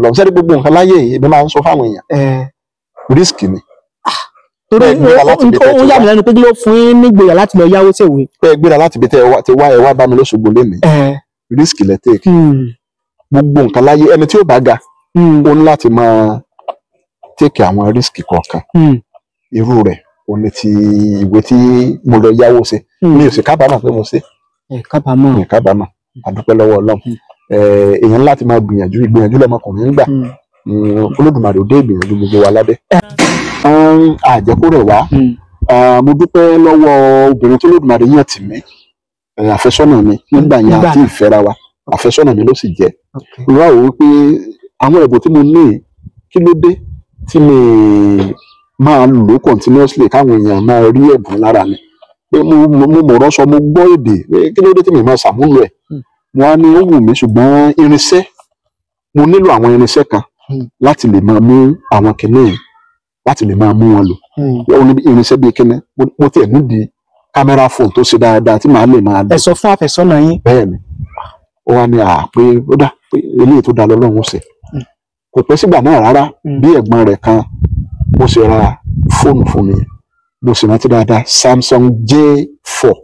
Ọlọ́run sẹ́ni gbogbo nǹkan láyé yìí èmi máa ń sọ fáwọn èèyàn risk ni. torí ó yà mí lẹ́nu pé kí ló fún yín nígboyà láti lọ yáwó ṣèwé. bẹ́ẹ̀ gbéra láti ibi tẹ́ ẹ wá bá mi lóṣogbo lénìí risk lẹ take. gbogbo nǹkan láyé ẹni tí ó bá ga ó ní láti máa take àwọn risk kọ̀ọ̀kan irú rẹ̀ ó ní ti ìwé tí mo lọ yáwó ṣe mi ò sì kábàámọ̀ pé mo ṣe. kábàámọ̀ àdúpẹ́ lọ́wọ́ Ọlọ́run èèyàn láti máa ìgbìyànjú lọmọkùnrin ń gbà Olódùmarè ò dé ìgbìyànjú gbogbo wa ládé. àjẹkù rẹ̀ wá mo dúpẹ́ lọ́wọ́ obìnrin tó Olódùmarè yàn tì mí àfẹ́sọ́nà mi nígbà yẹn àti ìfẹ́ra wa àfẹ́sọ́nà mi ló sì jẹ́. ìwà òwe pé àwọn ẹ̀bùn tí mo ní kí ló dé tí mi máa lò continuously káwọn èèyàn máa rí ẹ̀bùn lára mi pé mo mọ̀rọ̀ sọ mo gbọ́ èdè kí ló dé tí mi máa ṣàmúlò ẹ̀ wọ́n á ní ó wù mí ṣùgbọ́n irinṣẹ́ mo nílò àwọn irinṣẹ́ kan láti lè máa mú àwọn kìnìún láti lè máa mú wọn lò ó ní irinṣẹ́ bíi kíní mo tiẹ̀ nídìí kámẹ́rà fóònù tó ṣe dáadáa tí màá lè máa lò. ẹ sọ fún àfẹ́sọ́nà yín. bẹ́ẹ̀ ni ó wá ní pé ó dà pé eléyìí tó dá lọ́lọ́run ó ṣe kò pẹ́ sígbà náà rárá bí ẹ̀gbọ́n rẹ̀ kan mo sì ra fóònù fún mi mo sì rántí dáadáa Samsung J4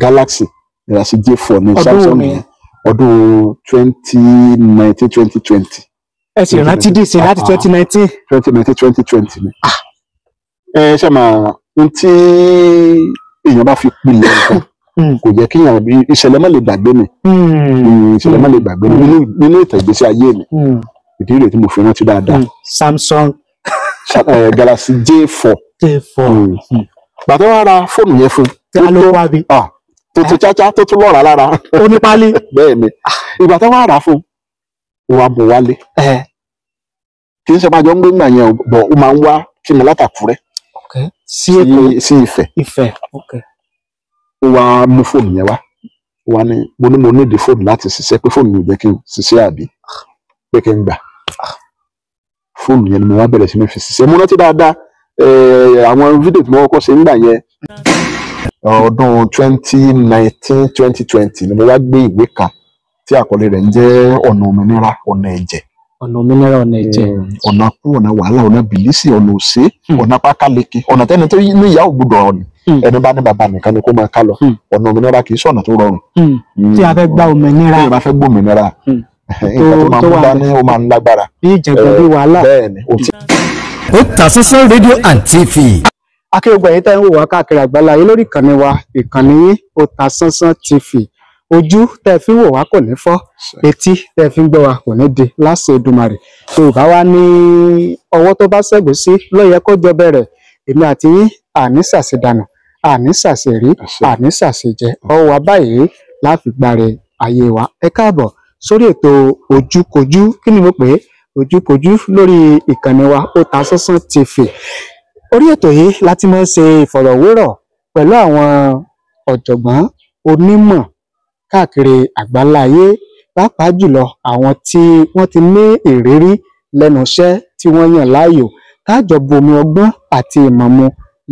Galaxy ìrà sí J4 ní Samsung yẹn ọdún 2019-2020. ẹ sì rántí dìísí láti 2019. 2019-2020 ni. ṣe máa ń tí èèyàn bá fi pilẹ̀ nǹkan kò yẹ kí èèyàn ìṣẹ̀lẹ̀ má lè gbàgbé mi ìṣẹ̀lẹ̀ má lè gbàgbé mi nínú ìtàn ìgbésí ayé mi ìdí rẹ̀ tí mo fi rántí dáadáa. Samsung Galaxy J4. Bàtà wà ra fóònù yẹn fún. Tuntun cháchá tó tún lọ́ra lára. Ó ní pálí. Bẹ́ẹ̀ ni ìgbà tó wà rà fún wa bọ̀ wálé. Kì í ṣe máa jọ ń gbé ńgbà yẹn bọ̀ ó máa ń wá kí mi látàkúrẹ́. Sí Ifẹ̀. Ó wá mú fóònù yẹn wá. Ó wá ní mo ní ìdí fóònù láti ṣiṣẹ́ pé fóònù mi ò jẹ́ kí n ṣiṣẹ́ àbí pé kí n gbà. Fóònù yẹn ni mo wá bẹ̀rẹ̀ sí ní fi ṣiṣẹ́ mo rántí dáadáa àwọn fídíò tí mo kọ́kọ́ ṣe nígbà yẹn ọdún 2019-2020 ni mo wá gbé ìwé kan tí àkọlé rẹ̀ ń jẹ́ ọ̀nà òmìnira ọ̀nà ẹ̀jẹ̀. ọ̀nà òmìnira ọ̀nà ẹ̀jẹ̀. ọ̀nà kú ọ̀nà wàhálà ọ̀nà bìlísì ọ̀nà òsè ọ̀nà pákáleke ọ̀nà tẹ́ni tó ní ìyá ògbúdọ̀ ọ̀nà ẹni bá ní bàbá nìkan ni kó máa ká lọ ọ̀nà òmìnira kì í ṣọ̀nà tó rọrùn. tí a fẹ́ gba òmìnira. tí a bá fẹ́ gbọ́ òmìnira nǹkan tó máa mú dání ó máa ń lágbára. bí ìjẹ̀gbọ́n bí wàhálà. bẹ́ẹ̀ni Otasansan rédíò and TV. akéwògbà yìí tẹ́ ń wò wá káàkiri àgbáláyé lórí ìkànnì wa ìkànnì yín Otasansan TV ojú tẹ́ fi ń wò wá kò ní fọ́ etí tẹ́ fi ń gbọ́ wá kò ní di láṣẹ Èdùmàrè Yorùbá wa ní ọwọ́ tó bá ṣẹ́gun sí ló yẹ kó jọ bẹ̀rẹ̀ èmi àti yín àní ṣàṣedànù àní ṣàṣerí àní ṣàṣejẹ ọwọ́ wa báyìí láàfin gbàrẹ ayé wa ẹ káàbọ̀ sórí ètò ojúkojú kí ni mo pè é ojúkojú lórí ìkànnì wa Otasansan TV orí ètò yìí láti máa ń ṣe ìfọ̀rọ̀wérọ̀ pẹ̀lú àwọn ọ̀jọ̀gbọ́n onímọ̀ káàkiri àgbáláyé pàápàá jùlọ àwọn tí wọ́n ti ní ìrírí lẹ́nu iṣẹ́ tí wọ́n yàn láàyò káàjọ bomi ọgbọ́n àti ìmọ̀ mu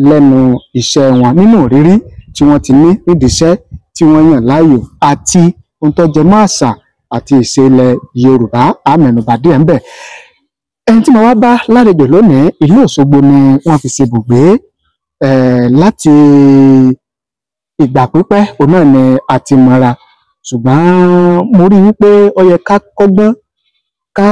lẹ́nu iṣẹ́ wọn nínú ìrírí tí wọ́n ti ní nídìí iṣẹ́ tí wọ́n yàn láàyò àti ohun tó jẹ mọ́ àṣà àti ìṣe ilẹ̀ Yorùbá àmẹ́nubà díẹ̀ ń bẹ. ẹni tí mo wá bá lálejò lónìí ìlú Òṣogbo ni wọ́n fi ṣe ibùgbé láti ìgbà pípẹ́ òun náà ni a ti mọ̀ra ṣùgbọ́n mo rí wípé ó yẹ ká kọ́gbọ́n ká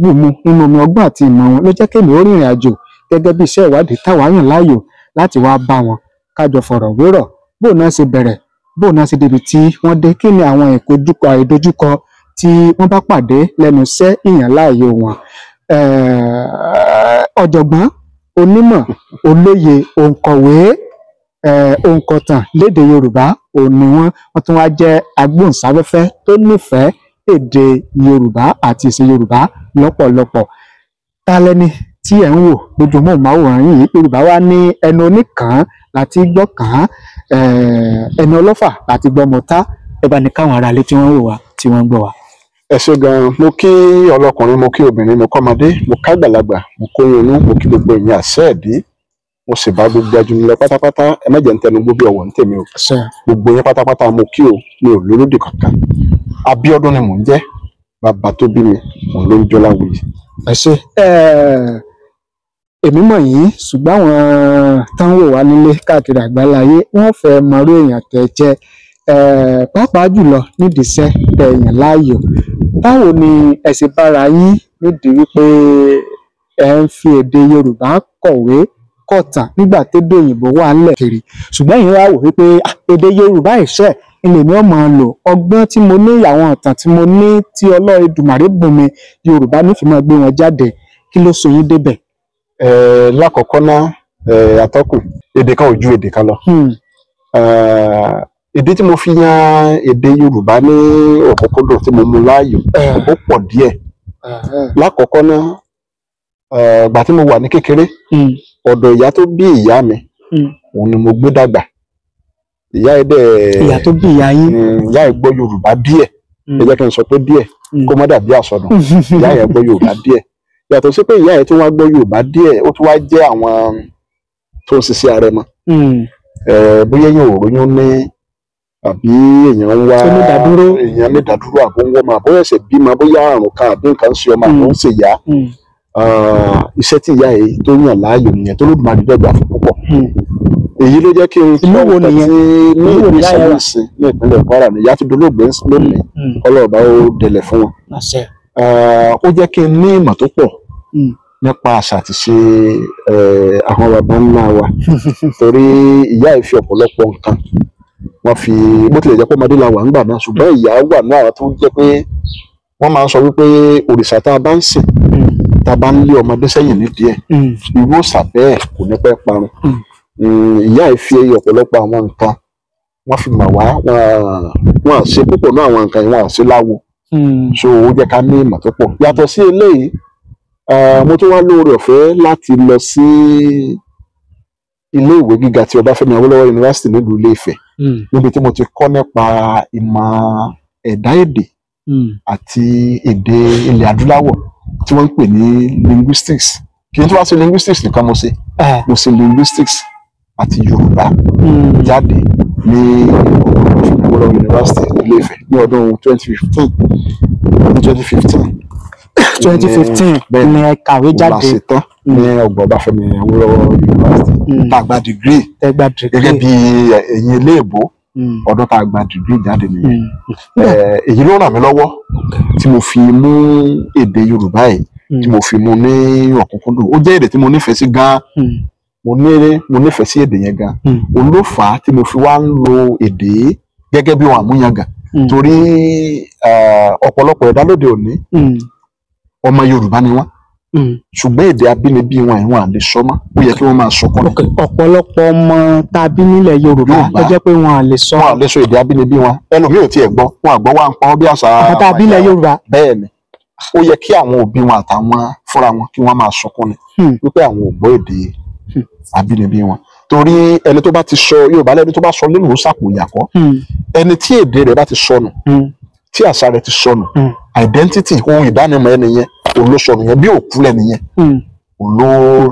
bùnmu nínú omi ọgbọ́n àti ìmọ̀ wọn ló jẹ́ kémi ó rìnrìn àjò gẹ́gẹ́ bí iṣẹ́ ìwádìí táwa yàn láàyò láti wá bá wọn kájọ fọ̀rọ̀ wérọ̀ bóun náà ṣe bẹ̀rẹ̀ bóun náà ṣe débi tí wọ́n dé kí ni àwọn ìdojúkọ tí wọ́n bá pàdé lẹ́nu iṣẹ́ ìyàn láàyò wọn. ọ̀jọ̀gbọ́n onímọ̀ olóye òǹkọ̀wé òǹkọ̀tàn lédè Yorùbá òní wọ́n tún wá jẹ́ agbóhùnsáfẹ́fẹ́ tó nífẹ̀ẹ́ èdè Yorùbá àti ìṣe Yorùbá lọ́pọ̀lọpọ̀. ta lẹni tí ẹ̀ ń wò lójú móhùnmáwòrán yìí Yorùbá wá ní ẹnu oníkàn láti gbọ́ kàn án ẹnu ọlọ́fà láti gbọ́ mọ́tá ẹ bá ní káwọn aráalé tí wọ́n wò wá tí wọ́n gbọ́ wá. ẹ ṣé gan mo kí ọlọ́kùnrin mo kí obìnrin mo kọ́mọdé mo kágbàlagbà mo kóyún inú mo kí gbogbo èèyàn àṣẹ ẹ̀dí mo sì bá gbogbo ajúnilẹ pátápátá ẹ má jẹ́ ń tẹnu gbó bí ọwọ́ ní tèmi o gbogbo yẹn pátápátá mo kí o mi ò lólódì kankan Abíọ́dún ni mò ń jẹ́ bàbá tó bí mi òun ló ń jọlá wuyì ẹ ṣé èmi mọ̀ yín ṣùgbọ́n àwọn táwọn wò wá nílé káàkiri àgbáláyé wọ́n fẹ́ mọrú èèyàn tẹ́ jẹ́ pàápàá jùlọ nídìí iṣẹ́ tẹ́ yàn láàyò báwo ni ẹ ṣe bára yín nídìí wípé ẹ ń fi èdè Yorùbá kọ̀wé kọ̀tàn nígbà tédè òyìnbó wà ńlẹ̀ kiri ṣùgbọ́n èyí wá wò wípé èdè Yorùbá ìṣe ilé mi ò máa lò ọgbọ́n tí mo ní àwọn ìtàn tí mo ní tí Ọlọ́run Èdùmàrè bùn mi Yorùbá nífi máa gbé wọn jáde kí ló so yín débẹ̀. Lákọ̀ọ́kọ́ náà atọ́kùn èdè kan ò ju èdè kan lọ. Ìdí tí mo fi yan èdè Yorùbá ní òkúnkúndùn tí mo mú láàyò ó pọ̀ díẹ̀. Lákọ̀ọ́kọ́ náà ìgbà tí mo wà ní kékeré ọ̀dọ̀ ìyá tó bí ìyá mi òun ni mo gbé dàgbà. Ìyá tó bí ìyá yín ìyá ẹ̀ gbọ́ Yorùbá díẹ̀ ẹ jẹ́ kí n sọ pé díẹ̀ kó má dàbí àsọdùn ìyá ẹ̀ gbọ́ Yorùbá díẹ̀ yàtọ̀ sí pé ìyá ẹ̀ tí wọ́n gbọ́ Yorùbá díẹ̀ ó tún wá jẹ́ àwọn tó ń ṣiṣẹ́ arẹmọ bóyá èèyàn ò róyún ní àbí èèyàn ń wá èèyàn ní ìdádúró àbó ń wọ́mọ àbó ẹ̀sẹ̀ bímọ bóyá àrùn kan àbí nǹkan ń ṣe ọmọ àbó ń ṣèyá iṣẹ́ tí ìyá ẹ̀ tó yàn láàyò nìyẹn tó lódùmarè dẹ́gbà fún púpọ̀ èyí ló jẹ́ kí n tọ́ ọ̀tọ̀ tí ní ìlú ìsìn ní ìpínlẹ̀ Kwara ní ìyá tó dolóògbé lónìí ọlọ́ọ̀bá ó dẹlẹ̀ fún wọn ó jẹ́ kí n ní ìmọ̀ tó pọ̀ nípa àṣà àti ṣe àwọn bàbá ńlá wa torí ìyá ẹ̀ fi ọ̀pọ̀lọpọ̀ nǹkan wọ́n fi bó tilẹ̀ jẹ́ pé ọmọdé la wà ńgbà náà ṣùgbọ́n ìyá wà ní àwọn tó jẹ́ pé wọ́n máa ń sọ wípé òrìṣà tá a bá ń sìn tá a bá ń lé ọmọdé sẹ́yìn nídìí ẹ̀ irú òòṣà bẹ́ẹ̀ kò ní pẹ́ parun ìyá ẹ̀ fi ọ̀pọ̀lọpọ̀ àwọn nǹkan wọ́n fi mà wá wọn àṣe púpọ̀ náà àwọn nǹkan yìí wọn àṣe láwo so ó jẹ́ ká ní ìmọ̀ tó pọ̀ yàtọ̀ sí eléyìí mo tún wá lóore ọ̀fẹ́ láti lọ sí ilé ìwé gíga ti Ọbáfẹ́mi Awólọ́wọ̀ University nílùú Ilé-Ifẹ̀ níbi tí mo ti kọ́ nípa ìmọ̀ ẹ̀dá èdè àti èdè ilẹ̀ adúláwọ̀ tí wọ́n ń pè ní linguistics kì í tún wá sí linguistics nìkan mo ṣe linguistics àti Yorùbá jáde ní Ọbáfẹ́mi Awólọ́wọ̀ University Ilé-Ifẹ̀ ní ọdún 2015 ní ẹ kàwé jáde ṣetán ní ọgbà Ọbáfẹ́mi Awólọ́wọ̀ University tá a gba degree gẹ́gẹ́ bí ẹ̀yin iléèbó ọdún tá a gba degree jáde nìyẹn èyí ló ràn mí lọ́wọ́ tí mo fi mú èdè Yorùbá yìí tí mo fi mú ní ọ̀kúnkúndùn ó jẹ́ èdè tí mo nífẹ̀ẹ́ sí gan mo nífẹ̀ẹ́ sí èdè yẹn gan òun ló fà á tí mo fi wá ń lo èdè gẹ́gẹ́ bí ohun àmúyangàn torí ọ̀pọ̀lọpọ̀ ẹ̀dá lóde òní ọmọ Yorùbá ni wọ́n ṣùgbọ́n èdè abínibí wọn ìwọ̀n àlè sọ mọ́ ó yẹ kí wọ́n máa sọ kọ́ni. ọ̀pọ̀lọpọ̀ ọmọ tá a bí nílẹ̀ Yorùbá tó jẹ́ pé wọn àlè sọ. wọn àlè sọ èdè abínibí wọn ẹlòmíì ò tiẹ̀ gbọ́ wọn àgbọ́ wa ń pa ọ́ bí àṣà àwọn tá a bí nílẹ̀ Yorùbá. bẹ́ẹ̀ ni ó yẹ kí àwọn òbí wọn àtàwọn fúnra wọn kí wọ́n máa sọ kọ́ni wípé àwọn ò gbọ́ èdè abínibí wọn torí ẹni tó bá ti sọ Yorùbá lẹ́ni tó bá sọ nínú sàpò ìyàkọ́ ẹni tí èdè rẹ̀ bá ti sọnù tí àṣà rẹ̀ ti sọnù identity ohun ìdánimọ̀ ẹni yẹn òun ló sọnù yẹn bí òkú lẹ́ni yẹn òun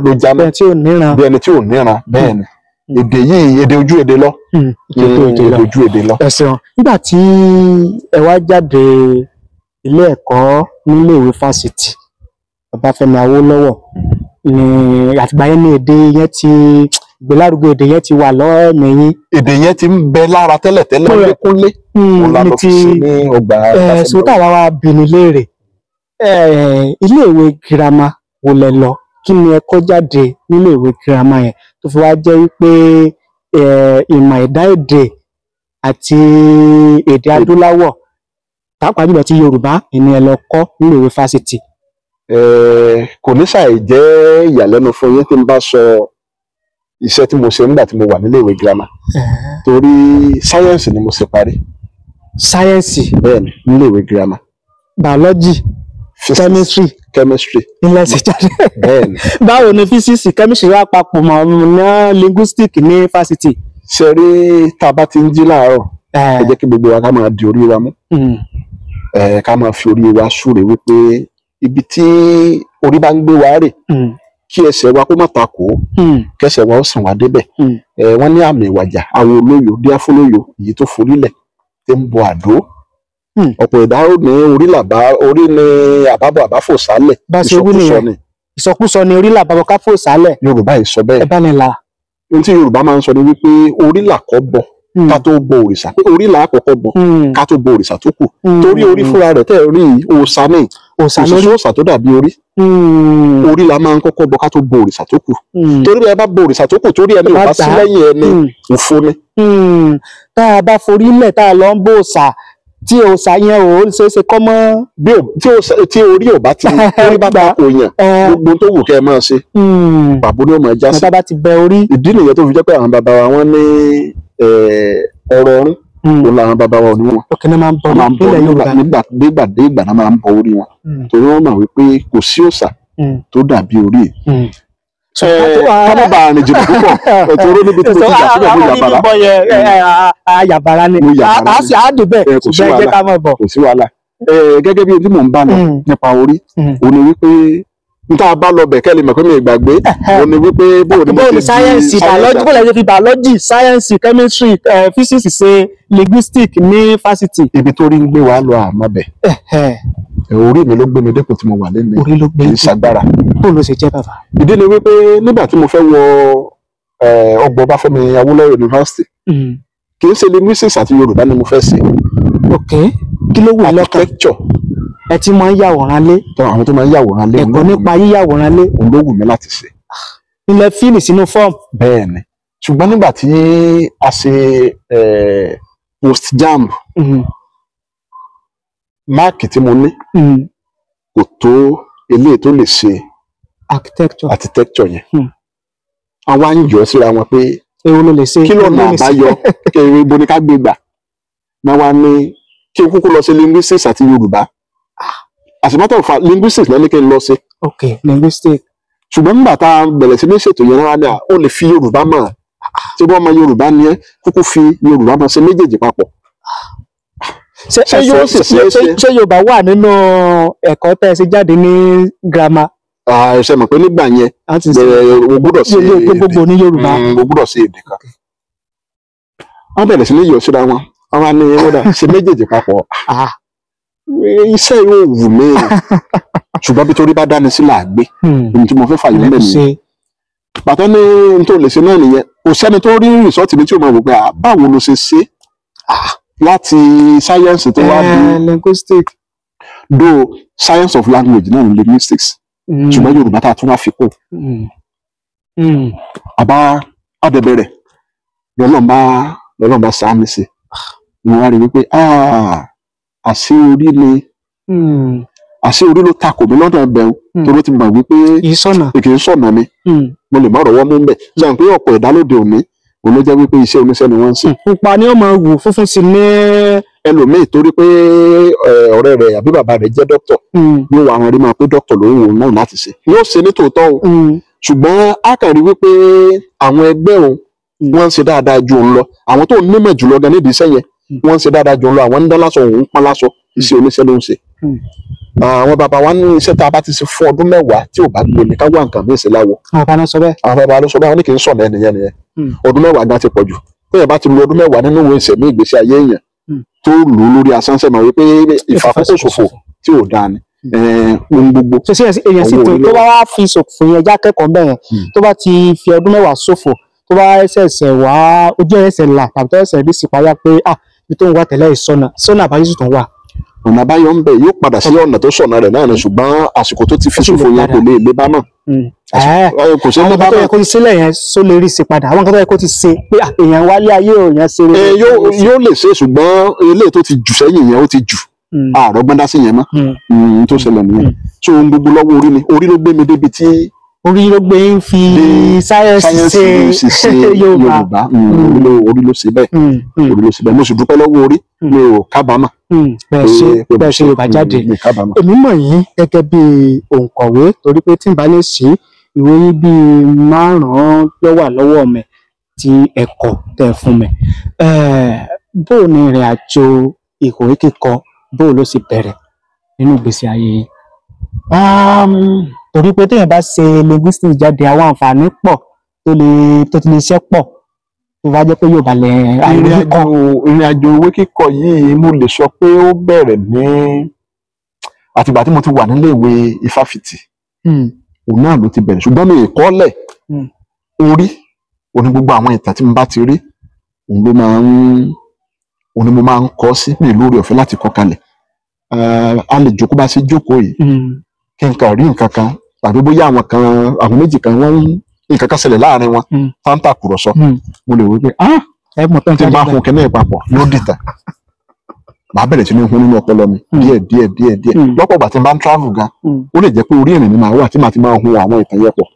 ló já mọ́ bí ẹni tí ò níran bẹ́ẹ̀ ni èdè yìí èdè ojú èdè lọ èdè ojú èdè lọ. ẹ ṣeun nígbà tí ẹ wá jáde ilé ẹ̀kọ́ nílé ìwé fásitì Ọbáfẹ́mi Awólọ́wọ̀ ní àtìgbà yẹn ní èdè yẹn ti ìgbélárugẹ èdè yẹn ti wà lọ́ọ̀mì yín. èdè yẹn ti ń bẹ lára tẹ́lẹ̀tẹ́lẹ̀ lẹ́kúnlé òun la lọ fi sí ní ọgbà Ọbáfẹ́mi. sọ́tà wa bìnrin léèrè iléèwé girama wo lẹ lọ kí ni ẹ kọ́ jáde níléèwé girama yẹn tó fi wá jẹ́ wípé ìmọ̀ ẹ̀dá èdè àti èdè adúláwọ̀ pàápàá jùlọ ti Yorùbá ìní ẹ lọ kọ́ níléèwé fásitì. kò ní ṣàì jẹ́ ìyàlẹ́nu fún yín tí n bá sọ iṣẹ́ tí mo ṣe nígbà tí mo wà níléèwé girama torí sáyẹ́ǹsì ni mo ṣe parí. sáyẹ́ǹsì. bẹ́ẹ̀ni níléèwé girama. biology chemistry ilẹ̀ ṣe jáde. bẹ́ẹ̀ni. báwo ni physics chemistry wá papọ̀ mọ́ ní linguistic ní fásitì. ṣe rí tá a bá ti ń jí láàárọ̀ ẹ jẹ́ kí gbogbo wa ká máa di orí wa mú ká máa fi orí wa súre wípé ibi tí orí bá ń gbé wa rè kí ẹsẹ̀ wa kó má takò kẹsẹ̀ wa ó sàn wá débẹ̀ wọ́n ní àmì ìwàjà àwọn olóyò díáfólóyò èyí tó forílẹ̀ tí ń bọ àdó ọ̀pọ̀ ẹ̀dá ó ní orí ni àbábọ̀ àbáfò sálẹ̀ ìsọkúsọ ni. ìsọkúsọ ni orí làbábọ̀ káfò sálẹ̀. Yorùbá yìí sọ bẹ́ẹ̀. ẹ bá ní la. ohun tí Yorùbá máa ń sọ ni wípé orí làkọ́ bọ̀ ká tó bọ òrìṣà, pé orí là á kọ́kọ́ bọ ká tó bọ òrìṣà tó kù, torí orí fúnra rẹ̀ tẹ́ rí òòṣà ní òṣìṣẹ́ òòṣà tó dàbí orí la máa ń kọ́kọ́ bọ ká tó bọ òrìṣà tó kù, torí bí ẹ bá bọ òrìṣà tó kù torí ẹni ò bá sí lẹ́yìn ẹni òfo ni. tá a bá forí lẹ̀ tá a lọ ń bọ òòṣà tí òòṣà yẹn ò ṣeéṣe kọ́ mọ́. tí orí ò bá ti orí bá bá kò yàn gbogbo tó wù kẹ́ ẹ máa ṣe pàbó ni ó máa já sí. bàbá ti bẹ orí. ìdí nìyẹn tó fi jẹ́ pé àwọn bàbá wa wọ́n ní ọ̀rọ̀ ọ̀run òun làwọn bàbá wa ò ní wọn. ọkàn náà máa ń bọ nígbà náà máa ń bọ orí wọn torí wọ́n mọ̀ wípé kò sí òòṣà tó dàbí orí ẹ̀. kábọ̀ bá arìn jìnnà púpọ̀ ètò orí níbi tí mo ti jà síbẹ̀ mo yàbàrá. ayàbàrá ni a sì á dùn bẹ́ẹ̀ ṣùgbọ́n ẹ jẹ́ ká máa bọ̀. kò sí wàhálà gẹ́gẹ́ bí ojú mò ń bá lọ nípa orí òun ni wípé n tá a bá lọ bẹ̀ kẹ́lẹ́ mọ̀ pé mi ì gbàgbé òun ni wípé bóun ni sáyẹ́ǹsì biology bóun lè fi biology sáyẹ́ǹsì chemistry physics ṣe linguistic ní fásitì. ibi tó rí ń gbé wa lọ àmọ́ bẹ̀ orí mi ló gbé mi dépò tí mo wà lẹ́nu orí ló gbé mi ṣàgbára. bóun ló ṣe jẹ́ bàbá. ìdí ni wípé nígbà tí mo fẹ́ wọ ọgbọ̀n Ọbáfẹ́mi Awólọ́wọ̀ University kì í ṣe linguistics àti Yorùbá ni mo fẹ́ ṣe. ok kí ló wù ú lọ́kàn. architecture. ẹ ti máa ń yàwòrán lé. àwọn tó máa ń yàwòrán lé. ẹ̀kọ́ nípa yíyàwòrán lé. òun ló wù mí láti ṣe. ilẹ̀ fíìlì sínú fọ́ọ̀mù. bẹ́ẹ̀ ni ṣùgbọ́n nígbà tí a ṣe post jamb máàkì tí mo ní kò tó eléyìí tó lè ṣe architecture yẹn. àwa ń yọ síra wọn pé èwo ló lè ṣe kí lọ́nà àbáyọ kẹrin ibo ni ká gbé gbà náà wá ní kí n kúkú lọ sí linguistics àti Yorùbá as a matter of fact linguistics náà ní kí n lọ sí. ok linguistics. ṣùgbọ́n nígbà tá a bẹ̀rẹ̀ sí ní ṣètò yẹn wá ní à ó lè fi Yorùbá mọ̀ tí wọ́n mọ Yorùbá ni ẹ́ kúkú fi Yorùbá mọ̀ ṣe méjèèjì papọ̀. ṣé Yorùbá wà nínú ẹ̀kọ́ tẹ́ ẹ ṣe jáde ní girama. ṣe mọ̀ pé nígbà yẹn o gbọ́dọ̀ ṣe èdè gbogbo ní Yorùbá o gbọ́dọ̀ ṣe èdè kan. wọ́n bẹ̀rẹ̀ sí ní yọ̀ síra wọn wọ́n wá ní wọ́dà ṣe méjèèjì papọ̀ iṣẹ́ yóò wù mí ṣùgbọ́n bí torí bá dání sí làgbé ohun tí mo fẹ́ fàyè lẹ́nu nìyẹn pàtó ní n tó lè ṣe náà nìyẹn kò sẹ́ni tó rí rìsọ́ọ̀tì mi tí ó máa wò pé báwo ló ṣe ṣe láti sáyẹ́ǹsì tó wá bí linguistics though science of language náà ní linguistics ṣùgbọ́n Yorùbá tá a tún wá fi kún àbá àdẹ̀bẹ̀rẹ̀ lọ́lọ́mbà sáàmì sí ni wọ́n á rí wípé àṣé orí ló takò mí lọ́dọ̀ ẹbẹ̀ tó ló ti mọ̀ wípé kì í sọ̀nà mi mo lè má rọwọ́ mú bẹ̀ ṣe pé ọ̀pọ̀ ẹ̀dá lóde òní òun ló jẹ́ wípé iṣẹ́ oníṣẹ́ ni wọ́n ń ṣe. pupa ni ó máa wù funfun sí ní. ẹlòmíì torí pé ọ̀rẹ́ rẹ̀ àbí bàbá rẹ̀ jẹ́ dókítà yóò wá àwọn rí máa pé dókítà lòun òun náà láti ṣe yóò ṣe ní tòótọ́ o ṣùgbọ́n a kàn rí wípé àwọn ẹgbẹ́ òun wọ́n ń ṣe dáadáa ju òun lọ àwọn tó nímọ̀ jùlọ gan nídìí iṣẹ́ yẹn wọ́n ń ṣe dáadáa ju òun lọ àwọn ń dá lásọ òun ń pọ́n lásọ iṣẹ́ oníṣẹ́ ló ń ṣe. àwọn bàbá wa ní iṣẹ́ tá a bá ti ṣe fún ọdún mẹ́wàá tí ò bá gbé mi ká wá nǹkan bí ìṣẹ̀lẹ̀ àwọ̀. àwọn bàbá sọ bẹ́ẹ̀. àwọn bàbá ló sọ bẹ́ẹ̀ wọ́n ní kì í sọ̀nà ẹnìyẹn nìyẹn ọdún mẹ́wàá gan ti pọ̀ jù téèyàn bá ti lo ọdún mẹ́wàá nínú ìwé ìṣẹ̀mí ìgbésí ayé èèyàn tó lò ó lórí asánṣẹ́ mọ̀ wípé ìfàkókòṣòfò tí ò dáa ni ohun gbogbo. ṣe èèyàn sì tó bá wá fi ṣòfò yẹn já kẹ́kọ̀ọ́ bẹ́ẹ̀ tó bá ti fi ọdún mẹ́wàá ṣòfò tó bá ṣẹ̀ṣẹ̀ wá ojú ẹsẹ̀ là tàbí tó ṣẹ̀ṣẹ̀ rí sí payá pé ibi tó ń wá tẹ́lẹ̀ sọ́nà àbáyé sì tún wà. ọ̀nà àbáyọ ń bẹ yóò padà sí ọ̀nà tó sọ̀nà rẹ̀ náà ni ṣùgbọ́n àsìkò tó ti fi ṣòfò yẹn kò lè lé bá náà. kò sí ní bá náà. àwọn kan tó yẹ kó ti sílẹ̀ yẹn só lè rí sí padà àwọn kan tó yẹ kó ti ṣe pé èèyàn wálé ayé òòyàn ṣe. yóò lè ṣe ṣùgbọ́n eléyìí tó ti jù sẹ́yìn yẹn ó ti jù àrọ́gbọ́n dá sí yẹn mọ́ tó ṣẹlẹ̀ nìyẹn so ohun gbogbo lọ́wọ́ orí ni orí ló gbé mi débi tí orí ló gbé ń fi sáyẹ́ǹsì ṣe Yorùbá orí ló ṣe bẹ́ẹ̀ mo sì dúpẹ́ lọ́wọ́ orí mi ò kábàámà. bẹ́ẹ̀ ṣe Yorùbá jáde èmi mọ̀ yín gẹ́gẹ́ bí òǹkọ̀wé torí pé tí n bá lè ṣe ìwé yín bíi 5 ló wà lọ́wọ́ mi tí ẹ̀kọ́ tẹ̀ fún mi bó o ní ìrìn àjò ìkọ̀wé kíkọ bó o ló sì bẹ̀rẹ̀ nínú ìgbésí ayé yìí. Torí pé téèyàn bá ṣe linguistics jáde àwọn àǹfààní pọ̀ tó ti lè ṣẹ́ pọ̀ tó bá jẹ́ pé yóò balẹ̀ ìwé kíkọ. ìrìn àjò ìwé kíkọ yìí mo lè sọ pé ó bẹ̀rẹ̀ ní àtìgbà tí mo ti wà nílé ìwé ifáfitì òun náà ló ti bẹ̀rẹ̀ ṣùgbọ́n mi ì kọ́lẹ̀ orí òní gbogbo àwọn ìtàn tí mo bá ti rí òun ni mo máa ń kọ sí mi lórí ọ̀fẹ́ láti kọ kalẹ̀ a lè jókòó bá ṣe jókòó yìí kí n kàn rí nǹkan kan tàbí bóyá àwọn méjì kan wọ́n nǹkan kan ṣẹlẹ̀ láàrin wọn tá ń tàkùrọ̀sọ mo lè wí pé tí n bá hun kẹ́ní ìpapọ̀ yóò dìtà màá bẹ̀rẹ̀ sí ní hun nínú ọpọlọ mi díẹ̀ lọ́pọ̀ ìgbà tí n bá ń travel gan ó lè jẹ́ pé orí ìrìn ni màá wà tí màá ti máa hun àwọn ìtàn yẹn pọ̀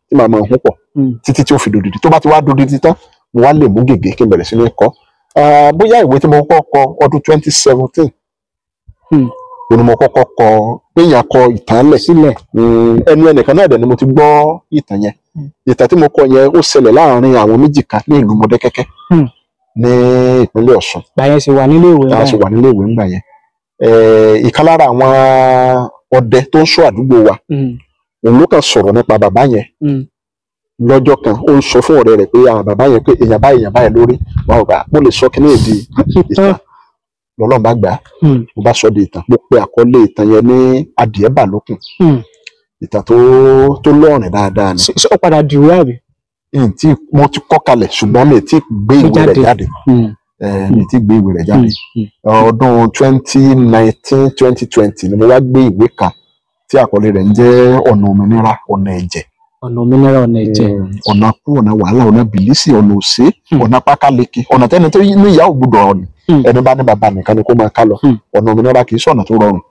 tí màá máa hun pọ̀ títí tí ó fi dòdìdì tó bá ti wá dòdìdì tán mo wá lè mú gègé kí n bẹ̀rẹ̀ sí ní kọ bóyá ìwé tí mo kọ́kọ́ kọ ọdún 2017 òun ni mo kọ́kọ́ kọ péyàn kọ ìtàn lẹ̀ sílẹ̀ ẹnu ẹnìkan náà dẹ̀ ni mo ti gbọ́ ìtàn yẹn ìtàn tí mo kọ yẹn ó ṣẹlẹ̀ láàrin àwọn méjì kan ní ìlú Mọdákẹ́kẹ́ ní ìpínlẹ̀ Ọ̀ṣun. báyẹn ṣe wà nílé ìwé báyẹn ṣe wà nílé ìwé ńgbà yẹn ìkan lára àwọn ọdẹ tó ń ṣọ́ àdúgbò wa òun ló kàn sọ̀rọ̀ nípa bàbá yẹn lọ́jọ́ kan ó ń sọ fún ọ̀rẹ́ rẹ̀ pé bàbá yẹn pé èèyàn báyìí lórí wọn ò gbà mo lè sọ kíní èdè ìtàn lọ́lọ́run bá gbà á mo bá sọ di ìtàn mo pe àkọlé ìtàn yẹn ní adìẹ bà lókun ìtàn tó lọ́rìn dáadáa ni. ṣé ó padà dìwé àbí. mo ti kọ́ kalẹ̀ ṣùgbọ́n mi ti gbé ìwé rẹ̀ jáde ọdún 2019-2020 ni mo wá gbé ìwé kan tí àkọlé rẹ̀ ń jẹ́ ọ̀nà òmìnira ọ̀nà ẹ̀jẹ̀. ọ̀nà òmìnira ọ̀nà ẹ̀jẹ̀. ọ̀nà kú ọ̀nà wàhálà ọ̀nà bìlísì ọ̀nà òsè ọ̀nà pákáleke ọ̀nà tẹ́ni tó ní ìyá ògbúdọ̀ ọ̀nà ẹni bá ní bàbá nìkan ni kó máa ká lọ ọ̀nà òmìnira kì í ṣọ̀nà tó rọrùn.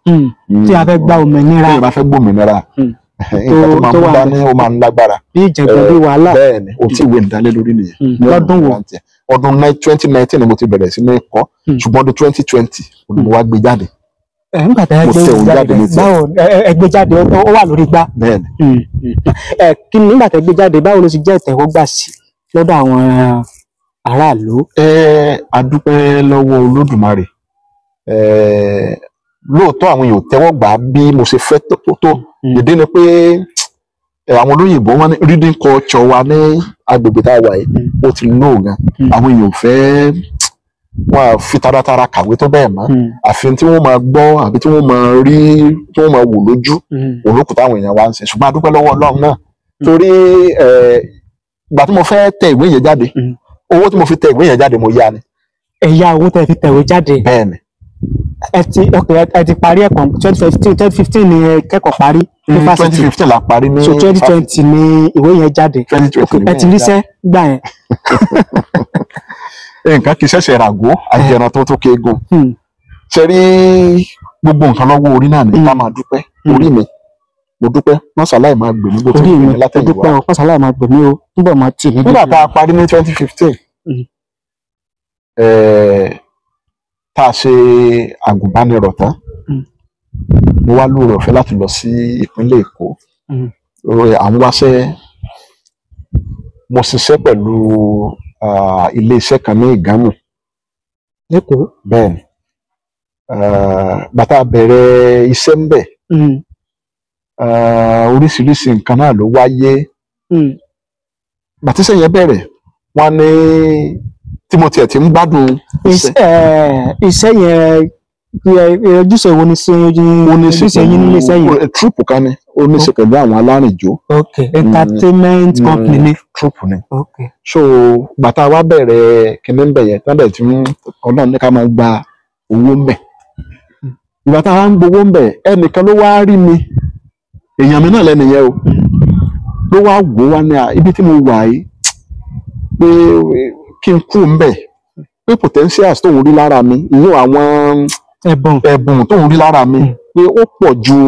tí a fẹ́ gba òmìnira. tí a bá fẹ́ gbọ́ òmìnira nǹkan tó máa mú dání ó máa ń lágbára. bí ìjẹ̀gbọ́n bí wàhálà. bẹ́ẹ̀ ni o tí ìwé ìdálé lórí nìyẹn. lọ́dún wo. ọdún 2019 ni mo ti bẹ̀rẹ̀ sí ní kọ́ ṣùgbọ́n ọdún 2020 ni mo wá gbé jáde. nígbà tí ẹ gbé jáde ó wà lórí igbá. bẹ́ẹ̀ni. kí ni nígbà tí ẹ gbé jáde báwo ló ti jẹ́ ìtẹ́wọ́gbà sí lọ́dọ̀ àwọn aráàlú. a dúpẹ́ lọ́wọ́ Olódùmarè lóòótọ́ àwọn èèyàn tẹ́wọ́ gbà bí mo ṣe fẹ́ tó ìdí ni pé àwọn olóyìnbó wọn ní reading culture wa ní agbègbè tá a wà yìí ó ti low gan àwọn èèyàn fẹ́ wọn fi taratara kàwé tó bẹ́ẹ̀ mọ́ àfi tí wọ́n máa gbọ́ àbí tí wọ́n máa rí tí wọ́n máa wò lójú olókùn táwọn èèyàn wá ń ṣe ṣùgbọ́n a dúpẹ́ lọ́wọ́ Ọlọ́run náà torí ìgbà tí mo fẹ́ tẹ ìwé yẹn jáde owó tí mo fi tẹ ìwé yẹn jáde mo yá ni. ẹ yá owó tẹ fi tẹ̀wé jáde. bẹ́ẹ̀ni. ẹ ti parí ẹ̀kọ́ 2015 ni kẹ́kọ̀ọ́ parí ní fásitì. 2015 la parí ní so 2020 ni ìwé yẹn jáde. 2020 ẹ ti ríṣẹ́ gbà yẹn. nǹkan kì í ṣẹ̀ṣẹ̀ ràgó àjẹrán tó kéegun ṣe rí gbogbo nǹkan lọ́wọ́ orí náà ní ká máa dúpẹ́ orí mi mo dúpẹ́ mọ́sálàì máa gbè mí bó ti gbè mí látẹ̀yìnwá dúpẹ́ mọ́sálàì máa gbè mí o nígbà máa tì mí. nígbà tá a parí ní 2015 tá a ṣe àgùnbánirọ̀ tán mo wá lóore ọ̀fẹ́ láti lọ sí ìpínlẹ̀ Èkó àwọn wáṣẹ́ mo ṣiṣẹ́ pẹ̀lú ilé-iṣẹ́ kan ní Ìgámù lẹ́kọ̀ọ́. bẹ́ẹ̀ni bàtà bẹ̀rẹ̀ iṣẹ́ ń bẹ̀ oríṣiríṣi nǹkan náà ló wáyé bàtíṣẹ́ yẹn bẹ̀rẹ̀ wọ́n ní tí mo tiẹ̀ ti ń gbádùn iṣẹ́ yẹn ojúṣe wo ni ojúṣe yín nílé iṣẹ́ yẹn. trúùpù kan ni ó ní í ṣe pẹ̀lú àwọn alárìnjó. ok entertainment company ni. trúùpù ni. ok so bàtà wa bẹ̀rẹ̀ kíní ń bẹ̀ yẹn tán bẹ̀ tí Ọlọ́run ní ká máa gba owó ń bẹ̀. ìgbà tá a wá ń gbowó ń bẹ̀ ẹnìkan ló wá rí mi èèyàn mi náà lẹ́nu yẹn o ló wá wò wá ní ibi tí mo wà yìí pé kí n kú ń bẹ̀ pé potentials tóun rí lára mi ìyún àwọn ẹ̀bùn tóun rí lára mi pé ó pọ̀ ju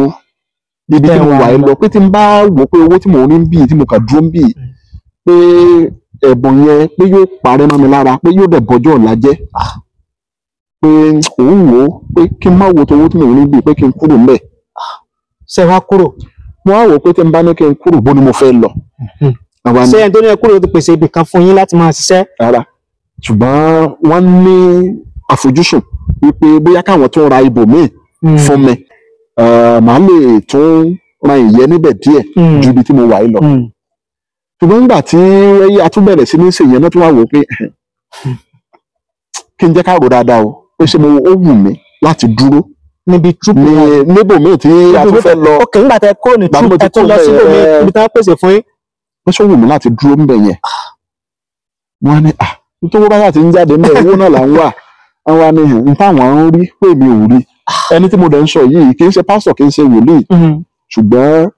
ibi tí mo wà yìí lọ pé tí n bá wò pé owó tí mò ń rí ń bì tí mo kà dúró ń bì pé ẹ̀bùn yẹn pé yóò parẹ́ mọ́ mi lára pé yóò dẹ̀ bọ́jọ́ ọ̀la jẹ́ pé òun wò ó pé kí n má wo towó tí mò ń rí bì pé kí n kúrò ńbẹ̀. ṣé wàá kúrò. mo wá wò pé tí n bá ní kí n kúrò bó ni mo fẹ́ lọ. ṣé ẹni tó ní ẹ kúrò ti pèsè ibì kan fún yín láti máa ṣiṣẹ́. rárá ṣùgbọ́n wọ́n ní àfojúsùn wípé bóyá káwọn tún ra ibòmíì fún mi màá lè tún ran ìyẹn níbẹ̀ díẹ̀ ju ibi tí mo wà yìí lọ. ṣùgbọ́n nígbà tí a tún bẹ̀rẹ̀ sí ní ṣe ìyẹn náà tún wá wò ó pé kí n jẹ́ ká rò dáadáa o pé ṣé ó wù mí láti dúró níbi troop níbòmíì tí a tún fẹ́ lọ. ok nígbà tẹ kó ní troop ẹ tó lọ síbòmíì ibi tí wọ́n pèsè fún yín. pé ṣé ó wù mí láti dúró ńbẹ̀ yẹn wọ́n á ní nítorí báyà ti ń jáde ńbẹ̀ owó náà là ń wà wọ́n wá ní n táwọn ń rí pé mi ò rí ẹni tí mo dẹ̀ ń sọ yìí kì í ṣe pásítọ̀ kì í ṣe wòlíì ṣùgbọ́n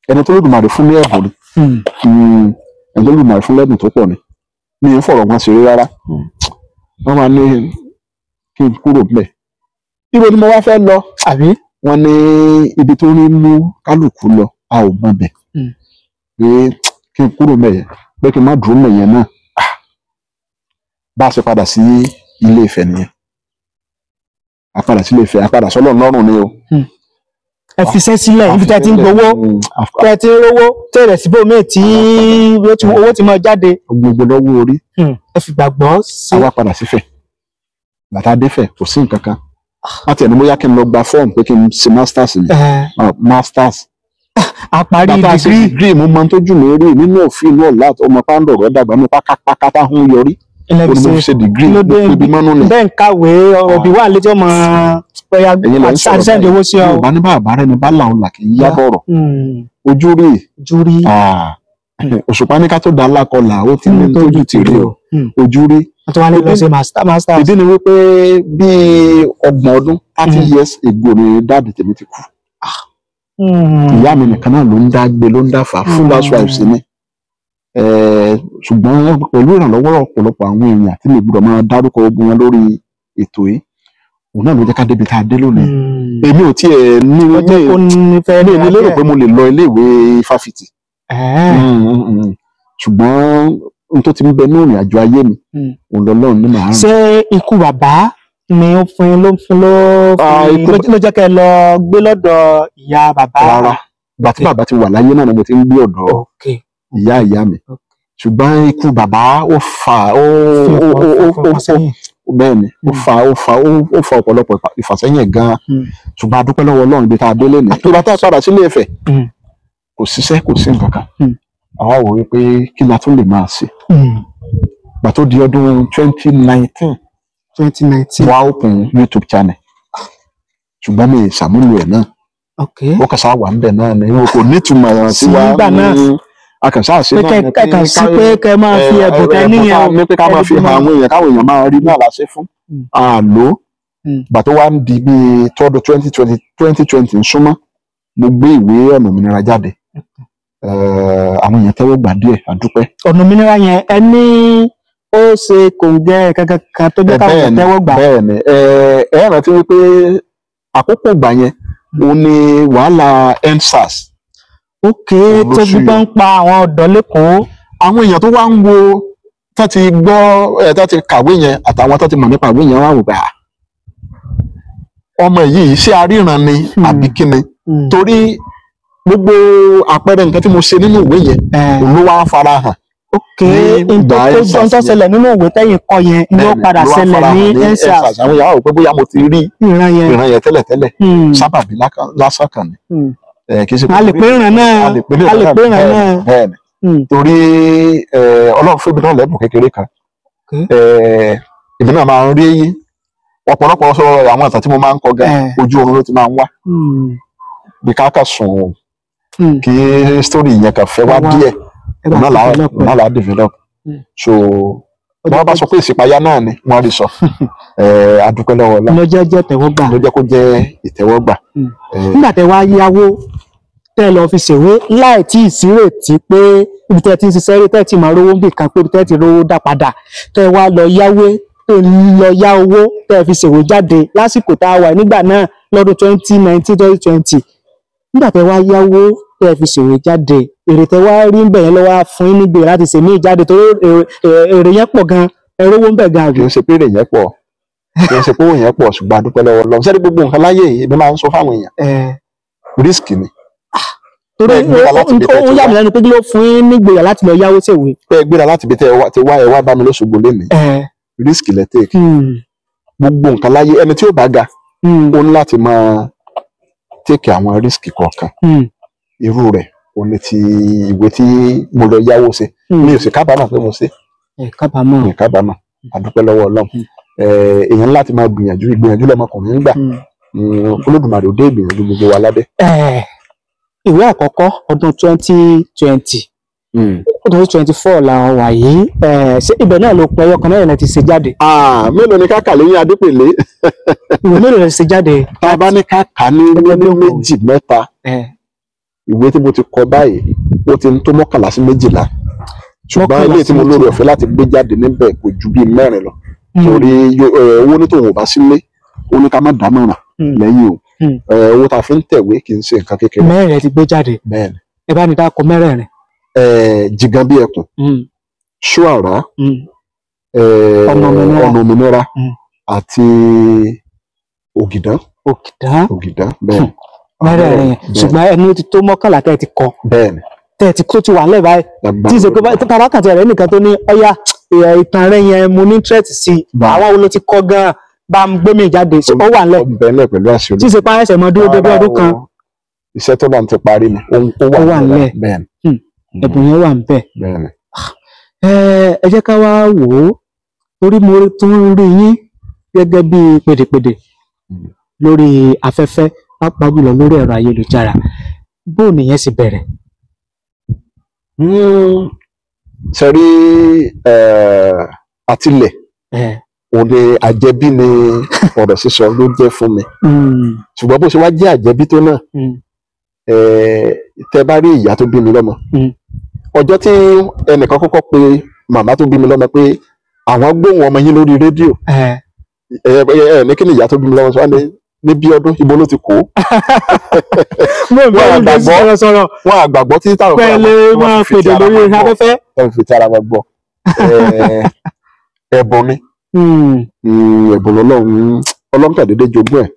ẹni tó lódùmarè fún ní ẹ̀bùn ni ẹni tó lódùmarè fún lẹ́bùn tó pọ̀ ni mi ò fọ̀rọ̀ wọn ṣeré rárá wọ́n máa ní kí n kúrò ńbẹ̀ ibo ni mo wá fẹ́ lọ àbí wọ́n ní ibi tó ní mú kálukú lọ a ò mọ̀ bẹ̀ pé kí n kúrò ńbẹ̀ yẹn pé kí n má dúró ńbẹ̀ yẹn náà bá a ṣe padà sí Ilé Ifẹ̀ nìyẹn a padà sí Ilé Ifẹ̀ a padà sọ́lọ́ lọ́rùn ni o. ẹ fi iṣẹ́ sílẹ̀ ibi tẹ́ ti ń gbowó tẹ́ ti ń rówó tẹ́rẹ̀ síbòmíì tí owó ti máa jáde. gbogbo lọ́wọ́ orí. ẹ fi gbàgbọ́ sí. a wá padà sífẹ̀ bàtà dẹ́fẹ̀ kò sí nǹkan kan láti ẹni bóyá kí n lọ gba fọ́ọ̀mù pé kí n ṣe masters mi masters. àparí degree mo máa ń tójú mi rí nínú òfin inú ọ̀la ọmọ pàǹdọ̀rọ̀ dàgbà mi pákápáká ń yọrí olùmọ̀ ṣe degree níbi mọ́nú ni. bẹ́ẹ̀ ń kàwé òbí wà létí ọmọ pẹ̀yà àṣìṣẹ́ǹdì owó sí ọ. yorùbá ní bàbá rẹ ni bá làwọn là kì í yá bọ̀rọ̀ ojú rí òṣùpá ní ká tó dá alákọlà ó ti ní tójú ti rí o ojú rí. àtúwálé lọ sí master. ìdí ni wípé bí 30 ọdún 30 years ago ni dáàdì tèmi ti kú. ìyá mi nìkan náà ló ń dá gbé ló ń dá fà full housewife sí ni. ṣùgbọ́n pẹ̀lú ìrànlọ́wọ́ ọ̀pọ̀lọpọ̀ àwọn èèyàn tí mi gbọ́dọ̀ máa dárúkọ ogun wọn lórí ètò yìí òun náà ló jẹ́ ká débi tá a dé lónìí. èmi ò tiẹ̀ ní ilé lérò pé mo lè lọ iléèwé fáfitì ṣùgbọ́n n tó ti ń bẹ ní ìrìn àjò ayé mi òun lọ́lọ́run ní màá rìn. ṣé ikú bàbá ni ó fún ló jẹ́ kẹ́ ẹ lọ gbé lọ́dọ̀ ìyá bàbá? rárá ìgbà tí bàbá ti wà láyé náà ni mo ti ń gbé ọ̀dọ̀ ìyá mi ṣùgbọ́n ikú bàbá ó fa bẹ́ẹ̀ ni ó fa ọ̀pọ̀lọpọ̀ ìfàsẹ́yìn gan-an ṣùgbọ́n a dúpẹ́ lọ́wọ́ Ọlọ́run ibi tá a dé lónìí ìgbà tá a padà sí Ilé Ifẹ̀ kò ṣiṣẹ́ kò sí nǹkan kan àwa wò wípé kí la tún lè máa ṣe gbà tó di ọdún 2019 wá open YouTube channel ṣùgbọ́n mi ṣàmúlò ẹ̀ náà ó kàn sáà wà níbẹ̀ náà ni kò nítumọ̀ sí wa akànṣá ṣe náà ni pé kẹ máa fi ẹ̀bùn tẹ níyẹn ní pé ká máa fi hàn àwọn èèyàn káwọn èèyàn máa rí náà láṣẹ fún àlò gbà tó wá ń di bíi tọdún 2020 ń súnmọ́ mo gbé ìwé ọ̀nà òmìnira jáde àwọn èèyàn tẹ́wọ́ gbà díẹ̀ àdúpẹ́. ọ̀nà òmìnira yẹn ẹni ó ṣe kòǹgẹ́ kankan tó jẹ́ káwọn tẹ́wọ́ gbà. bẹ́ẹ̀ni ẹ rántí wípé àkókò ìgbà yẹn ó ní wàhálà EndSARS. tó gbígbọ́ ń pa àwọn ọ̀dọ́ lẹ́kọ̀ọ́. àwọn èèyàn tó wá ń wo tó ti gbọ́ tó ti kàwé yẹn àtàwọn tó ti mọ̀ nípa ìwé yẹn wá wò pé ọmọ yìí ṣé aríran ni àbí kíni torí gbogbo àpẹẹrẹ nǹkan tí mo ṣe nínú ìwé yẹn òun ló wá fara hàn. nǹkan tó ṣẹlẹ̀ nínú ìwé tẹ́yìn kọ yẹn ni ó padà ṣẹlẹ̀ ní EndSARS. àwọn ìyá rò pé bóyá mo ti rí ìran yẹn tẹ́lẹ̀tẹ́lẹ̀ sábàbí lásán kan ni. a lè pé ìran náà bẹ́ẹ̀ ni torí Ọlọ́run fún mi náà lẹ́bùn kékeré kan èmi náà máa ń rí ọ̀pọ̀lọpọ̀ sọ àwọn àtàn tí mo máa ń kọ gan ojú oorun ló ti máa ń wá bí káàkà sùn kí story yẹn kàn fẹ́ wá díẹ̀ náà là á develop so wọ́n bá sọ pé ìṣípayá náà ni wọ́n rí sọ adúpẹ́ lọ́wọ́ Ọlọ́run ló jẹ́ tẹ̀wọ́gbà ló jẹ́ kó jẹ́ ìtẹ́wọ́gbà. nígbà tẹ́ wá yáwó tẹ́ lọ fi ṣèwé láì tí ì sírètí pé ibi tẹ́ ti ń ṣiṣẹ́ rí tẹ́ ti máa rówó bì kan pé ibi tẹ́ ti rówó dá padà tẹ́ wá lọ yáwó lọ yá owó tẹ́ fi ṣèwé jáde lásìkò tá a wà nígbà náà lọ́dún 2019-2020 nígbà tẹ́ wá yáwó tẹ́ fi ṣèwé jáde èrè tẹ́ wá rí ń bẹ̀ yẹn lọ́wọ́ fún yín nígbè láti ṣèmí ìjáde torí èrè yẹn pọ̀ gan ẹ̀rọ owó ń bẹ̀ gan. kì í ṣe pé èrè yẹn pọ̀ kì í ṣe pé owó yẹn pọ̀ ṣùgbọ́n a dúpẹ́ lọ́wọ́ Ọlọ́run sẹ́ni gbogbo nǹkan láyé yìí èmi máa ń sọ fáwọn èèyàn risk ni. torí ó yà mí lẹ́nu pé kí ló fún yín nígbèyà láti lọ yáwó ṣèwé. pé gbéra láti ibi tẹ wá ẹ wá bá mi lóṣogbo lénìí risk lẹ take gbogbo nǹkan láyé ẹni tí ó bá ga ó ní láti máa take àwọn risk kọ̀ọ̀kan irú rẹ̀ òun ni ti ìwé tí mo lọ yáwó ṣe mi ò sì kábàámọ̀ pé mo ṣe mi kábàámọ̀ àdúpẹ́ lọ́wọ́ Ọlọ́run èèyàn láti máa ìgbìyànjú lọmọkùnrin ń gbà Olódùmarè ò dé ìgbìyànjú gbogbo wa ládé. Ìwé àkọ́kọ́ ọdún 2020 ọdún 2024 làwọn wà yìí ṣé ibẹ̀ náà ló pẹ́ ọkàn náà ti ṣe jáde. Mélòó ni káàkà lẹ́yìn Adépèlé. Ìwé mélòó lè ṣe jáde. Tá a bá ní káàkà ní méjì mẹ́ta ìwé tí mo ti kọ báyìí ó ti ń tó 11 sí 12 ṣùgbọ́n ilé tí mo lórí ọ̀fẹ́ láti gbé jáde níbẹ̀ kò ju bíi 4 lọ torí owó ní tòun ò bá sílé ó ní ká má dámọ̀ràn lẹ́yìn o owó tá a fi ń tẹ̀wé kì í ṣe nǹkan kékeré. 4 ti gbé jáde. Bẹ́ẹ̀ni. Ẹ bá ní dákọ 4. Jìgan bí ẹkùn Ṣúàrà Ọ̀nà Òmìnira àti Ògìdán bẹ́ẹ̀ni. 4 yẹn ṣùgbọ́n ẹni ti tó 11 tẹ́ ẹ ti kọ. Bẹ́ẹ̀ni. Tẹ́ ẹ ti kó ti wà lẹ́ẹ̀ báyìí tí ìṣe pé tarakàtì rẹ̀ nìkan tó ní ọ̀yà ìtàn rẹ̀ yẹn mo ní interest sí àwọn wo ló ti kọ gan-an bá ń gbé mi jáde ó wà nílẹ̀. Bẹ́ẹ̀ni pẹ̀lú àṣẹ tí ìṣe pa ẹsẹ̀ mọ́ dúró dédé ọdún kan. Iṣẹ́ tó bá ń ti parí ni ó wà nílẹ̀. Bẹ́ẹ̀ni. Ẹ̀bùn yẹn wà níbẹ̀. Bẹ́ẹ̀ni. Ẹ jẹ́ ká wá wò ó torí mo tún rí yín gẹ́gẹ́ bí pèdèpèdè lórí afẹ́fẹ́ pàápàá jùlọ lórí ẹ̀rọ ayélujára bó nìyẹn sì bẹ̀rẹ̀. Sẹ́rí àtìlẹ̀ òde àjẹbí ni ọ̀rọ̀ sísọ ló jẹ́ fún mi ṣùgbọ́n bó ṣe wá jẹ́ àjẹbí tó náà tẹ́ bá rí ìyá tó bí mi lọ́mọ ọjọ́ tí ẹnìkan kọ́kọ́ pe màmá tó bí mi lọ́mọ pé àwọn gbóhùn ọmọ yín lórí rédíò ní kí ni ìyá tó bí mi lọ́mọ sọ ní bí ọdún ibo ló ti kó wọn àgbàgbọ́ tí táwọn pẹ̀lẹ́ máa fèdè lórí afẹ́fẹ́ wọn fi ti ara wọn gbọ́ ẹ̀bùn ni ẹ̀bùn Ọlọ́run kàdédé jogún ẹ̀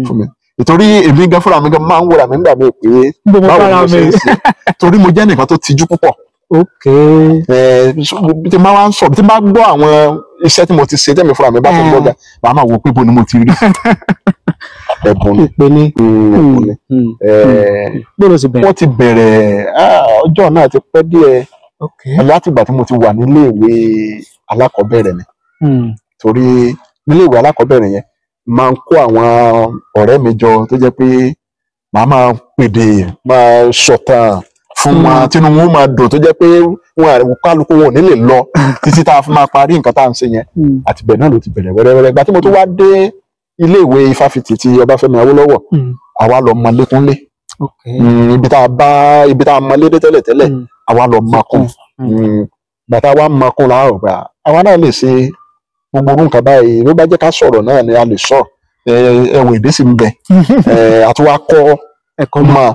fún mi nítorí èmi gan fúnra mi gan máa ń wúra mi nígbà mi pé báwo ni mo ṣe ń ṣe torí mo jẹ́ nìkan tó tijú púpọ̀. Tí máa wá ń sọ tí máa gbọ́ àwọn iṣẹ́ tí mo ti ṣe tẹ́mi fúnra mi bá tó gbọ́dọ̀ màá máa wò pé bo ni mo ti rí ẹ̀bùn ni wọ́n ti bẹ̀rẹ̀ ọjọ́ náà ti pẹ́ díẹ̀ látìgbà tí mo ti wà nílé ìwé alákọ̀ọ́bẹ̀rẹ̀ ni torí nílé ìwé alákọ̀ọ́bẹ̀rẹ̀ yẹn máa ń kó àwọn ọ̀rẹ́ mi jọ tó jẹ́ pé màá máa pèdè máa sọ̀tàn fún wọn tínú wọn máa dùn tó jẹ́ pé wọn kálukú wọn ò ní lè lọ títí tá a fi máa parí nǹkan tá à ń ṣe yẹn àti bẹ́ẹ̀ náà ló ti bẹ̀rẹ̀ wẹ́rẹ́wẹ́rẹ́ ìgbà tí mo tún wá dé ilé ìwé ifáfitì ti Ọbáfẹ́mi Awólọ́wọ̀ àwa lọ mọ lékúnlé ibi tá a mọ lédè tẹ́lẹ̀tẹ́lẹ̀ àwa lọ mọ kún bàtà wa mọ kún láàrọ̀ gbà àwa náà lè ṣe gbogbo orú nǹkan báyìí ló bá jẹ́ ká sọ̀rọ̀ náà ni a lè sọ ẹ̀wọ̀n èdè sì ń bẹ àti wá kọ́ ẹ̀kọ́ mọ́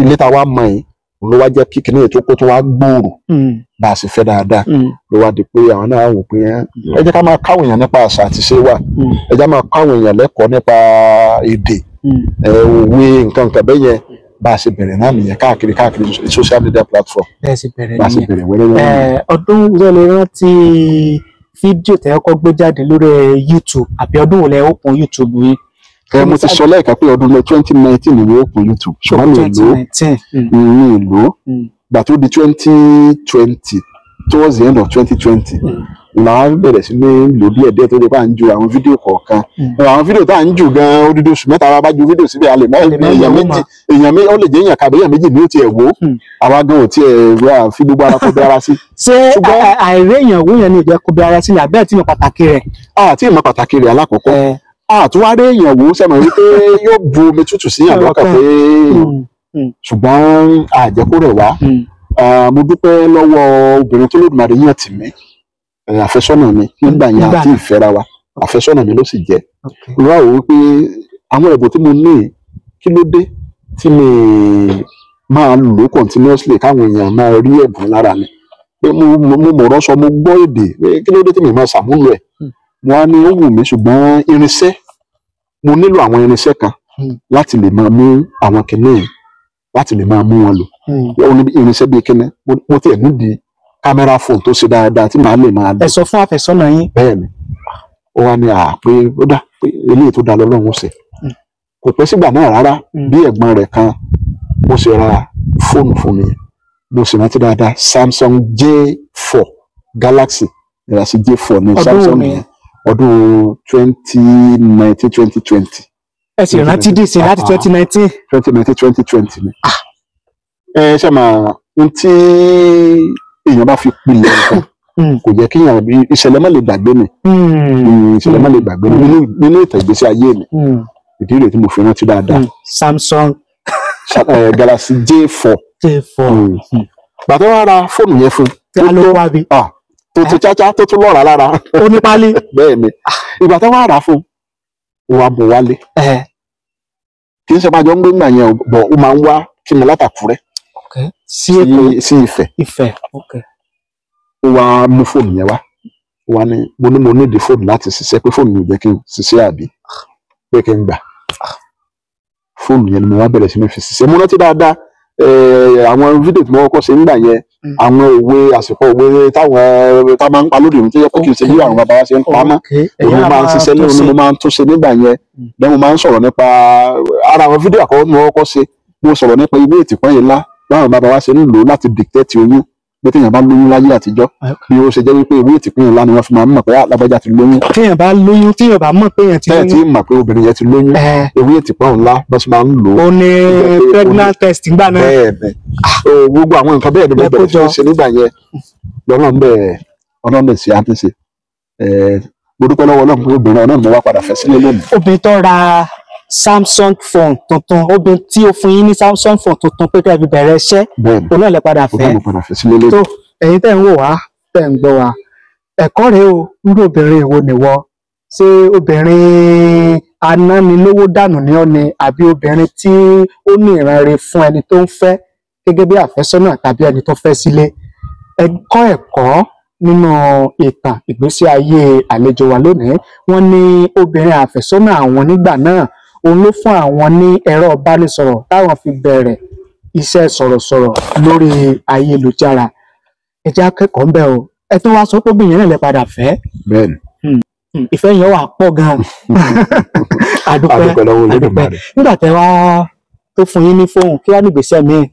ilé tá a wá mọ yìí ló wá jẹ́ kí kìnìún tó kó tó wá gbòòrò bá a sì fẹ́ dáadáa ló wá di pé àwọn náà wò pé ẹ jẹ́ ká máa káwọn èèyàn nípa àṣà àti ṣe wà ẹ jẹ́ máa káwọn èèyàn lẹ́kọ̀ọ́ nípa èdè òwe nǹkan bẹ́ẹ̀ yẹn bá a ṣe bẹ̀rẹ̀ náà nìyẹn káàkiri social media platform bá a ṣe bẹ̀rẹ̀ wẹ́rẹ́wẹ́rẹ́. ọdún wo lè rántí fídíò tẹ́ kọ́kọ́ gbé jáde lórí YouTube àbí ọdún wo lẹ open YouTube yìí. Mo ti sọ lẹ́ẹ̀kan pé ọdún 2019 ni wọ́n open YouTube ṣùgbọ́n mi ò lò gbà tó di 2020 towards the end of 2020 làwọn bẹ̀rẹ̀ sí ní lò díẹ̀díẹ̀ tó dé pa à ń ju àwọn fídíò kọ̀ọ̀kan àwọn fídíò tá à ń jù gan odidi oṣù mẹ́ta wa bá ju fídíò síbẹ̀ a lè èèyàn méjì ó lè jẹ́ èèyàn kàbí èèyàn méjì ní ó tiẹ̀ wò àwa gan ò tiẹ̀ wá fi gbogbo ara kó bí ara sí. ṣé àìrí èèyàn wò yẹn ní ìjẹ́ kó bí ara sí ni àbẹ́ẹ̀ tí mo pàtàkì rẹ̀. Àti ìmọ̀ pàtàkì rẹ̀ alákọ̀ọ́kọ́ àtúwárí èèyàn wò sẹ́mọ̀ wípé yóò bu omi tútù sí yàn lọ́kàn pé ṣùgbọ́n àjẹkù rẹ̀ wá mo dúpẹ́ lọ́wọ́ obìnrin tó Olódùmarè yàn tì mí àfẹ́sọ́nà mi nígbà yẹn àti ìfẹ́ra wa àfẹ́sọ́nà mi ló sì jẹ́ olùwà wò wípé àwọn ẹ̀bùn tí mo ní kí ló dé tí mi máa lò continuously káwọn èèyàn máa rí ẹ̀bùn lára mi pé mo mọ̀ rọ́ṣọ mo gbọ́ èdè pé kí ló dé tí mi máa ṣàmúlò ẹ̀ mo á ní ó wù mí ṣùgbọ́n irinṣẹ́ mo nílò àwọn irinṣẹ́ kan láti lè máa mú àwọn kìnìún láti lè máa mú wọn lò ó ní irinṣẹ́ bíi kíní mo tiẹ̀ nídìí kámẹ́rà fóònù tó ṣe dáadáa tí màá lè máa lò. ẹ sọ fún àfẹ́sọ́nà yín. bẹ́ẹ̀ni ó wá ní pé ó dá pé eléyìí tó dá lọ́lọ́run ṣe kò pẹ́ sígbà náà rárá bí ẹ̀gbọ́n rẹ̀ kan mo ṣe ra fóònù fún mi mo sì rántí dáadáa Samsung J4 Galaxy Galaxy J4 ní Samsung yẹn ọdún 2019-2020. ẹ sì rántí dì sí láti 2019. 2020 ni. Ṣé máa ń tí èèyàn bá fi pilẹ̀ nǹkan kò yẹ kí èèyàn ìṣẹ̀lẹ̀ má lè gbàgbé mi ìṣẹ̀lẹ̀ má lè gbàgbé mi nínú ìtàn ìgbésí ayé mi ìdí rèé tí mo fi rántí dáadáa. Samsung Galaxy J4. Bàtà wà ra fóònù yẹn fún tó ti cháchá tó tún lọ́ra lára. Ó ní pálí. Bẹ́ẹ̀ ni ìgbà tó wà rà fún wa bò wálé kì í ṣe bá jọ ń gbé ńgbà yẹn bọ̀ ó máa ń wá kí mi látàkúrẹ́ sí Ifẹ̀ ó wá mú fóònù yẹn wá ó wá ní mo ní ìdí fóònù láti ṣiṣẹ́ pé fóònù yẹn jẹ́ kí n ṣiṣẹ́ àbí pé kí n gbà fóònù yẹn ni mo wá bẹ̀rẹ̀ sí ní fi ṣiṣẹ́ mo rántí dáadáa àwọn fídíò tí mo kọ́kọ́ ṣe nígbà yẹn àwọn òwe àsìkò òwe táwọn tá máa ń pa lóde òun tó yẹ pé kì í ṣe bí àwọn bàbá wa ṣe ń pa mọ́ òun máa ń ṣiṣẹ́ ní òun mo máa ń tún ṣe nígbà yẹn bẹ́ẹ̀ mo máa ń sọ̀rọ̀ nípa ara àwọn fídíò àkọ́kọ́ tí mo kọ́kọ́ ṣe mo sọ̀rọ̀ nípa ìwé ìtìpọ́n yìí ńlá báwọn bàbá wa ṣe ń lò láti dictate oyún pé téèyàn bá lóyún láyé àtijọ́ bí ó ṣe jẹ́ wípé ìwé ìtìpín ńlá ni wọ́n fi máa ń mọ̀ pé lágbájá ti lóyún. téèyàn bá lóyún téèyàn bá mọ̀ pé èèyàn ti lóyún. téèyàn ti mọ̀ pé obìnrin yẹn ti lóyún ìwé ìtìpín ńlá bá ṣe máa ń lò. ó ní pregnant test ńgbà náà. bẹ́ẹ̀ gbogbo àwọn nǹkan bẹ́ẹ̀ ni mo bẹ̀rẹ̀ fún ṣe nígbà yẹn ọlọ́run ṣe àti ṣe mo dúpẹ́ lọ́wọ́ ọlọ́run pé obìnrin náà mo wá padà fẹ́ sílé lónìí. obìnrin tó ra Samsung phone tuntun obìnrin tí ó fún yín ní Samsung phone tuntun pé kí ẹ fi bẹ̀rẹ̀ iṣẹ́ òun náà lè padà fẹ́. tó ẹ̀yin tẹ́ ń wò wá tẹ́ ń gbọ́ wá ẹ̀kọ́ rèé o irú obìnrin wo nìwọ ṣé obìnrin anánilówó dànù ni ọ́ ni àbí obìnrin tí ó ní ìranre fún ẹni tó ń fẹ́ gẹ́gẹ́ bí àfẹ́sọ́nà tàbí ẹni tó fẹ́ sílé. ẹ kọ́ ẹ̀kọ́ nínú ìtàn ìgbésí ayé àlejò wa lónìí. wọ́n ní obìnrin àfẹ́sọ́nà àwọn nígbà náà òun ló fún àwọn ní ẹ̀rọ ìbánisọ̀rọ̀ táwọn fi bẹ̀rẹ̀ iṣẹ́ sọ̀rọ̀sọ̀rọ̀ lórí ayélujára. ẹ jẹ́ akẹ́kọ̀ọ́ ń bẹ̀ o ẹ tún wá sọ pé obìnrin náà lè padà fẹ́. bẹ́ẹ̀ni. ìfẹ́ yẹn wà pọ̀ gan-an. àdúpẹ́ nígbà tẹ́ wá tó fún yín ní fóònù kí wá ní ìgbésẹ̀ míì.